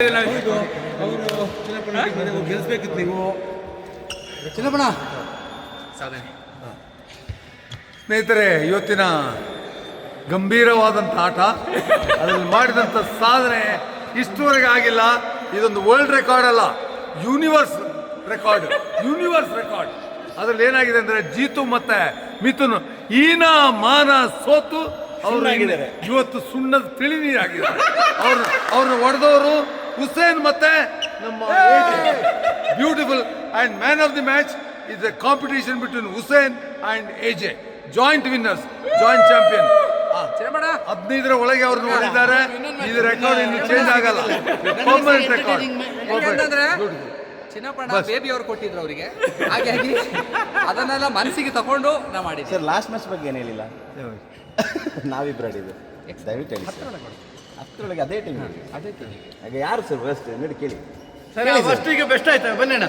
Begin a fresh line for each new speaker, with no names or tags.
ಅವರು ಗೆಲ್ಲಿಸ್ಬೇಕಿತ್ತು ನೀವು ಚಿನ್ನಪ್ಪಣ
ಸಾಧನೆ.
ಸ್ನೇಹಿತರೆ, ಇವತ್ತಿನ ಗಂಭೀರವಾದಂಥ ಆಟ, ಅದರಲ್ಲಿ ಮಾಡಿದಂಥ ಸಾಧನೆ ಇಷ್ಟುವರೆಗೆ ಆಗಿಲ್ಲ. ಇದೊಂದು ವರ್ಲ್ಡ್ ರೆಕಾರ್ಡ್ ಅಲ್ಲ, ಯೂನಿವರ್ಸ್ ರೆಕಾರ್ಡ್. ಅದರಲ್ಲಿ ಏನಾಗಿದೆ ಅಂದರೆ ಜೀತು ಮತ್ತೆ ಮಿಥುನ್ ಹೀನ ಮಾನ ಸೋತು ಅವರು ಇವತ್ತು ಸುಣ್ಣದ ತಿಳಿ ನೀರಾಗಿದ್ದಾರೆ. ಅವ್ರನ್ನ ಹೊಡೆದವರು ಹುಸೇನ್ ಮತ್ತೆ ನಮ್ಮ beautiful and man of the match is a competition between Hussain and AJ, joint winners, joint champion. 15ರ ಒಳಗೆ ಅವ್ರನ್ನ ಹೊಡೆದಿದ್ದಾರೆ. ಇದು ರೆಕಾರ್ಡ್ ಇನ್ನು ಚೇಂಜ್ ಆಗಲ್ಲ, ಪರ್ಮನೆಂಟ್ ರೆಕಾರ್ಡ್.
ಚಿನ್ನಪ್ಪಣ್ಣ ಬೇಬಿ ಅವ್ರು ಕೊಟ್ಟಿದ್ರು ಅವರಿಗೆ, ಹಾಗಾಗಿ ಅದನ್ನೆಲ್ಲ ಮನಸ್ಸಿಗೆ ತಗೊಂಡು ನಾವು ಮಾಡಿದ್ವಿ.
ಸರ್ ಲಾಸ್ಟ್ ಮ್ಯಾಚ್ ಬಗ್ಗೆ ಏನು ಹೇಳಿಲ್ಲ, ನಾವಿಬ್ರು ಆಡಿದ್ದು. ದಯವಿಟ್ಟು ಹೇಳಿ ಸರ್, ಹತ್ತರೊಳಗೆ ಅದೇ ಟೀಮ್. ಹಾಗೆ ಯಾರು ಸರ್ ಬೆಸ್ಟ್ ನೋಡಿ ಕೇಳಿ.
ಸರ್ ಫಸ್ಟಿಗೆ ಬೆಸ್ಟ್ ಆಯ್ತಾ ಬನ್ನಿ ಅಣ್ಣ.